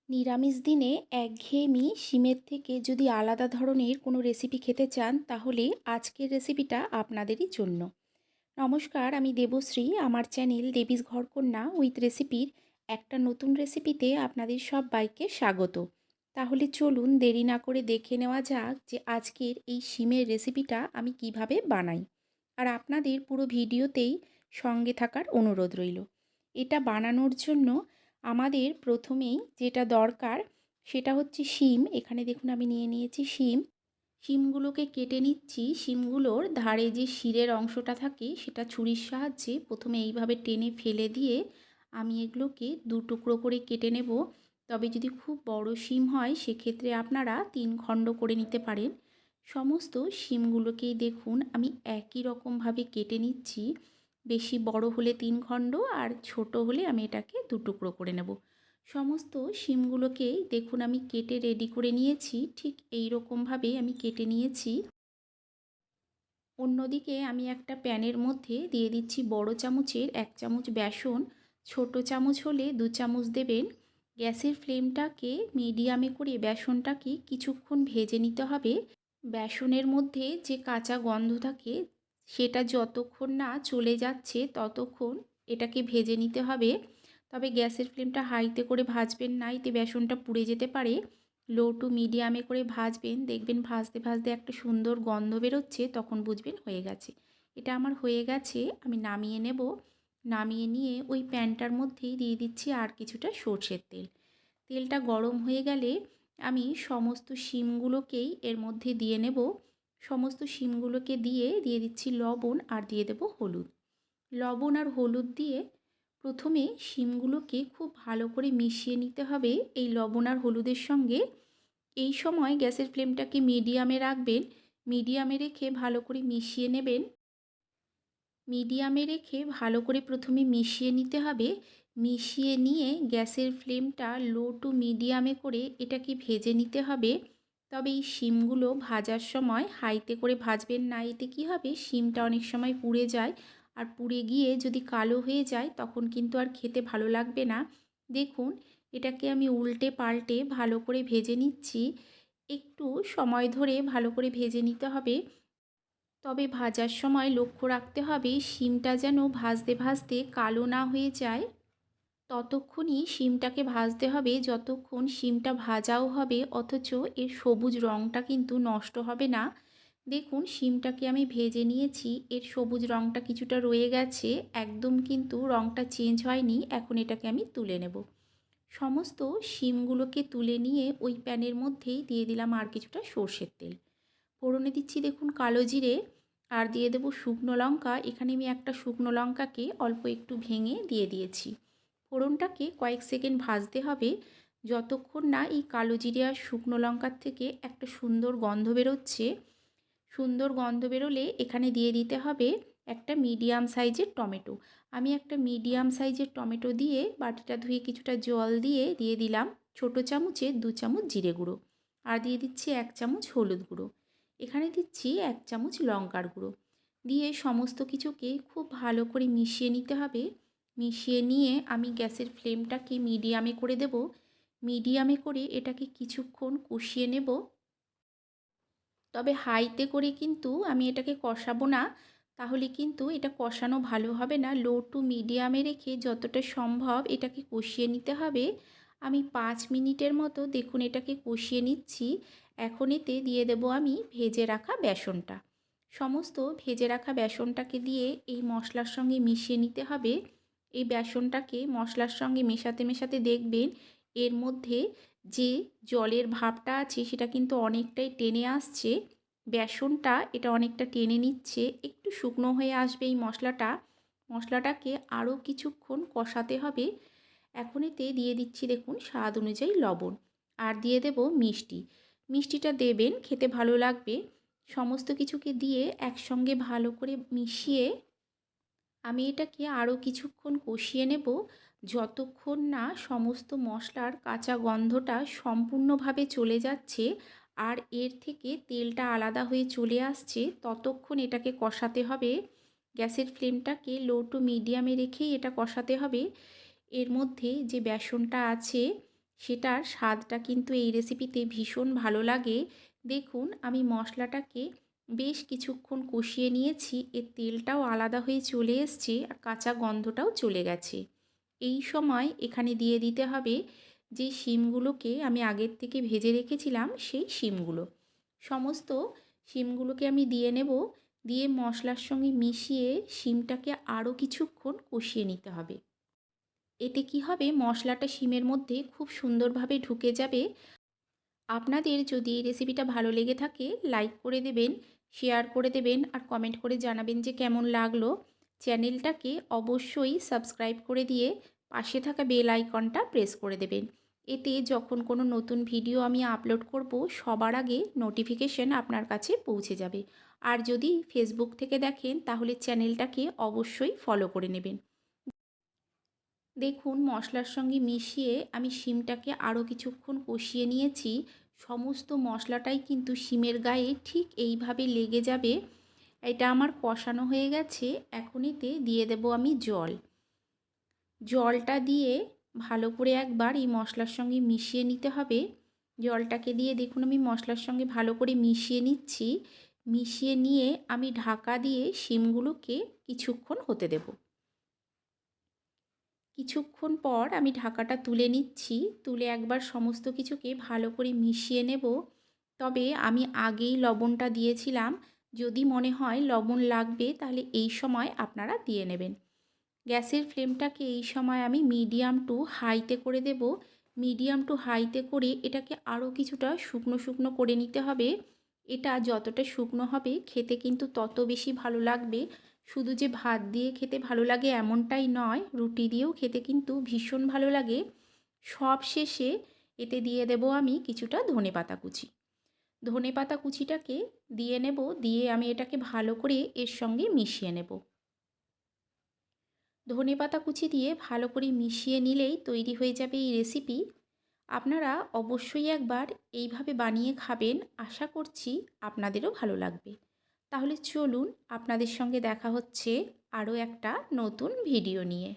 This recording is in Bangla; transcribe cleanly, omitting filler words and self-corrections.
নিরামিষ দিনে একঘেয়েমি শিমের থেকে যদি আলাদা ধরনের কোনো রেসিপি খেতে চান তাহলে আজকের রেসিপিটা আপনাদেরই জন্য। নমস্কার, আমি দেবশ্রী। আমার চ্যানেল দেবীজ ঘরকন্যা উইথ রেসিপির একটা নতুন রেসিপিতে আপনাদের সবাইকে স্বাগত। তাহলে চলুন দেরি না করে দেখে নেওয়া যাক যে আজকের এই শিমের রেসিপিটা আমি কিভাবে বানাই। আর আপনাদের পুরো ভিডিওতেই সঙ্গে থাকার অনুরোধ রইল। এটা বানানোর জন্য আমাদের প্রথমেই যেটা দরকার সেটা হচ্ছে শিম। এখানে দেখুন আমি নিয়ে নিয়েছি শিম। শিমগুলোকে কেটে নিচ্ছি। শিমগুলোর ধারে যে শিরের অংশটা থাকে সেটা ছুরির সাহায্যে প্রথমে এইভাবে টেনে ফেলে দিয়ে আমি এগুলোকে দু টুকরো করে কেটে নেব। তবে যদি খুব বড় শিম হয় সেক্ষেত্রে আপনারা 3 খণ্ড করে নিতে পারেন। সমস্ত শিমগুলোকেই দেখুন আমি একই রকমভাবে কেটে নিচ্ছি। বেশি বড় হলে 3 খণ্ড আর ছোট হলে আমি এটাকে দু টুকরো করে নেব। সমস্ত শিমগুলোকেই দেখুন আমি কেটে রেডি করে নিয়েছি। ঠিক এই রকমভাবে আমি কেটে নিয়েছি। অন্যদিকে আমি একটা প্যানের মধ্যে দিয়ে দিচ্ছি বড় চামচের 1 চামচ বেসন। ছোট চামচ হলে 2 চামচ দেবেন। গ্যাসের ফ্লেমটাকে মিডিয়ামে করে বেসনটাকে কিছুক্ষণ ভেজে নিতে হবে। বেসনের মধ্যে যে কাঁচা গন্ধ থাকে সেটা যতক্ষণ না চলে যাচ্ছে ততক্ষণ এটাকে ভেজে নিতে হবে। তবে গ্যাসের ফ্লেমটা হাইতে করে ভাজবেন না, এতে বেসনটা পুড়ে যেতে পারে। লো টু মিডিয়ামে করে ভাজবেন। দেখবেন ভাজতে ভাজতে একটা সুন্দর গন্ধ বেরোচ্ছে, তখন বুঝবেন হয়ে গেছে। এটা আমার হয়ে গেছে, আমি নামিয়ে নেব। নামিয়ে নিয়ে ওই প্যানটার মধ্যেই দিয়ে দিচ্ছি আর কিছুটা সর্ষের তেল। তেলটা গরম হয়ে গেলে আমি সমস্ত শিমগুলোকেই এর মধ্যে দিয়ে নেব। সমস্ত শিমগুলোকে দিয়ে দিচ্ছি লবণ আর দিয়ে দেব হলুদ। লবণ আর হলুদ দিয়ে প্রথমে শিমগুলোকে খুব ভালো করে মিশিয়ে নিতে হবে এই লবণ আর হলুদের সঙ্গে। এই সময় গ্যাসের ফ্লেমটাকে মিডিয়ামে রাখবেন। মিডিয়ামে রেখে ভালো করে মিশিয়ে নেবেন। মিডিয়ামে রেখে ভালো করে প্রথমে মিশিয়ে নিতে হবে। মিশিয়ে নিয়ে গ্যাসের ফ্লেমটা লো টু মিডিয়ামে করে এটাকে ভেজে নিতে হবে। তবে এই শিমগুলো ভাজার সময় হাইতে করে ভাজবেন না, এতে কী হবে শিমটা অনেক সময় পুড়ে যায়। আর পুড়ে গিয়ে যদি কালো হয়ে যায় তখন কিন্তু আর খেতে ভালো লাগবে না। দেখুন এটাকে আমি উল্টে পাল্টে ভালো করে ভেজে নিচ্ছি। একটু সময় ধরে ভালো করে ভেজে নিতে হবে। তবে ভাজার সময় লক্ষ্য রাখতে হবে শিমটা যেন ভাজতে ভাজতে কালো না হয়ে যায়। ততক্ষণই শিমটাকে ভাজতে হবে যতক্ষণ শিমটা ভাজাও হবে অথচ এর সবুজ রঙটা কিন্তু নষ্ট হবে না। দেখুন শিমটাকে আমি ভেজে নিয়েছি, এর সবুজ রঙটা কিছুটা রয়ে গেছে, একদম কিন্তু রঙটা চেঞ্জ হয়নি। এখন এটাকে আমি তুলে নেব। সমস্ত শিমগুলোকে তুলে নিয়ে ওই প্যানের মধ্যেই দিয়ে দিলাম আর কিছুটা সর্ষের তেল। ফোড়নে দিচ্ছি দেখুন কালো জিরে আর দিয়ে দেব শুকনো লঙ্কা। এখানে আমি একটা শুকনো লঙ্কাকে অল্প একটু ভেঙে দিয়ে দিয়েছি। ফোড়নটাকে কয়েক সেকেন্ড ভাজতে হবে যতক্ষণ না এই কালো জিরে আর শুকনো লঙ্কার থেকে একটা সুন্দর গন্ধ বেরোচ্ছে। সুন্দর গন্ধ বেরোলে এখানে দিয়ে দিতে হবে একটা মিডিয়াম সাইজের টমেটো। আমি একটা মিডিয়াম সাইজের টমেটো দিয়ে বাটিটা ধুয়ে কিছুটা জল দিয়ে দিয়ে দিলাম ছোট চামচে 2 চামচ জিরে গুঁড়ো আর দিয়ে দিচ্ছি 1 চামচ হলুদ গুঁড়ো। এখানে দিচ্ছি 1 চামচ লঙ্কার গুঁড়ো। দিয়ে সমস্ত কিছুকে খুব ভালো করে মিশিয়ে নিতে হবে। মিশিয়ে নিয়ে আমি গ্যাসের ফ্লেমটাকে মিডিয়ামে করে দেব। মিডিয়ামে করে এটাকে কিছুক্ষণ কষিয়ে নেব। তবে হাইতে করে কিন্তু আমি এটাকে কষাবো না, তাহলে কিন্তু এটা কষানো ভালো হবে না। লো টু মিডিয়ামে রেখে যতটা সম্ভব এটাকে কষিয়ে নিতে হবে। আমি 5 মিনিটের মতো দেখুন এটাকে কষিয়ে নিচ্ছি। এখন এতে দিয়ে দেব আমি ভেজে রাখা বেসনটা। সমস্ত ভেজে রাখা বেসনটাকে দিয়ে এই মশলার সঙ্গে মিশিয়ে নিতে হবে। এই বেসনটাকে মশলার সঙ্গে মেশাতে মেশাতে দেখবেন এর মধ্যে যে জলের ভাবটা আছে সেটা কিন্তু অনেকটাই টেনে আসছে। বেসনটা এটা অনেকটা টেনে নিচ্ছে, একটু শুকনো হয়ে আসবে এই মশলাটা। মশলাটাকে আরও কিছুক্ষণ কষাতে হবে। এখন এতে দিয়ে দিচ্ছি দেখুন স্বাদ অনুযায়ী লবণ আর দিয়ে দেব মিষ্টি। মিষ্টিটা দেবেন, খেতে ভালো লাগবে। সমস্ত কিছুকে দিয়ে একসঙ্গে ভালো করে মিশিয়ে আমি এটাকে আরও কিছুক্ষণ কষিয়ে নেব যতক্ষণ না সমস্ত মশলার কাঁচা গন্ধটা সম্পূর্ণভাবে চলে যাচ্ছে আর এর থেকে তেলটা আলাদা হয়ে চলে আসছে, ততক্ষণ এটাকে কষাতে হবে। গ্যাসের ফ্লেমটাকে লো টু মিডিয়ামে রেখেই এটা কষাতে হবে। এর মধ্যে যে বেসনটা আছে সেটার স্বাদটা কিন্তু এই রেসিপিতে ভীষণ ভালো লাগে। দেখুন আমি মশলাটাকে বেশ কিছুক্ষণ কষিয়ে নিয়েছি, এর তেলটাও আলাদা হয়ে চলে এসছে আর কাঁচা গন্ধটাও চলে গেছে। এই সময় এখানে দিয়ে দিতে হবে যে শিমগুলোকে আমি আগের থেকে ভেজে রেখেছিলাম, সেই শিমগুলো। সমস্ত শিমগুলোকে আমি দিয়ে নেব, দিয়ে মশলার সঙ্গে মিশিয়ে শিমটাকে আরও কিছুক্ষণ কষিয়ে নিতে হবে। এতে কি হবে, মশলাটা শিমের মধ্যে খুব সুন্দরভাবে ঢুকে যাবে। আপনাদের যদি এই রেসিপিটা ভালো লেগে থাকে লাইক করে দেবেন, শেয়ার করে দেবেন আর কমেন্ট করে জানাবেন যে কেমন লাগলো। চ্যানেলটাকে অবশ্যই সাবস্ক্রাইব করে দিয়ে পাশে থাকা বেল আইকনটা প্রেস করে দেবেন। এতে যখন কোনো নতুন ভিডিও আমি আপলোড করব সবার আগে নোটিফিকেশন আপনার কাছে পৌঁছে যাবে। আর যদি ফেসবুক থেকে দেখেন তাহলে চ্যানেলটাকে অবশ্যই ফলো করে নেবেন। দেখুন মশলার সঙ্গে মিশিয়ে আমি শিমটাকে আরও কিছুক্ষণ কষিয়ে নিয়েছি। সমস্ত মশলাটাই কিন্তু শিমের গায়ে ঠিক এইভাবে লেগে যাবে। এটা আমার কষানো হয়ে গেছে। এখন এতে দিয়ে দেব আমি জল। জলটা দিয়ে ভালো করে একবার এই মশলার সঙ্গে মিশিয়ে নিতে হবে। জলটাকে দিয়ে দেখুন আমি মশলার সঙ্গে ভালো করে মিশিয়ে নিচ্ছি। মিশিয়ে নিয়ে আমি ঢাকা দিয়ে শিমগুলোকে কিছুক্ষণ হতে দেব। কিছুক্ষণ পর আমি ঢাকাটা তুলে নিচ্ছি, তুলে একবার সমস্ত কিছুকে ভালো করে মিশিয়ে নেব। তবে আমি আগেই লবণটা দিয়েছিলাম, যদি মনে হয় লবণ লাগবে তাহলে এই সময় আপনারা দিয়ে নেবেন। গ্যাসের ফ্লেমটাকে এই সময় আমি মিডিয়াম টু হাইতে করে দেব। মিডিয়াম টু হাইতে করে এটাকে আরও কিছুটা শুকনো শুকনো করে নিতে হবে। এটা যতটা শুকনো হবে খেতে কিন্তু তত বেশি ভালো লাগবে। শুধু যে ভাত দিয়ে খেতে ভালো লাগে এমনটাই নয়, রুটি দিয়েও খেতে কিন্তু ভীষণ ভালো লাগে। সব শেষে এতে দিয়ে দেব আমি কিছুটা ধনেপাতা কুচি। ধনেপাতা কুচিটাকে দিয়ে নেব, দিয়ে আমি এটাকে ভালো করে এর সঙ্গে মিশিয়ে নেব। ধনেপাতা কুচি দিয়ে ভালো করে মিশিয়ে নিলেই তৈরি হয়ে যাবে এই রেসিপি। আপনারা অবশ্যই একবার এইভাবে বানিয়ে খাবেন, আশা করছি আপনাদেরও ভালো লাগবে। তাহলে চলুন আপনাদের সঙ্গে দেখা হচ্ছে আরও একটা নতুন ভিডিও নিয়ে।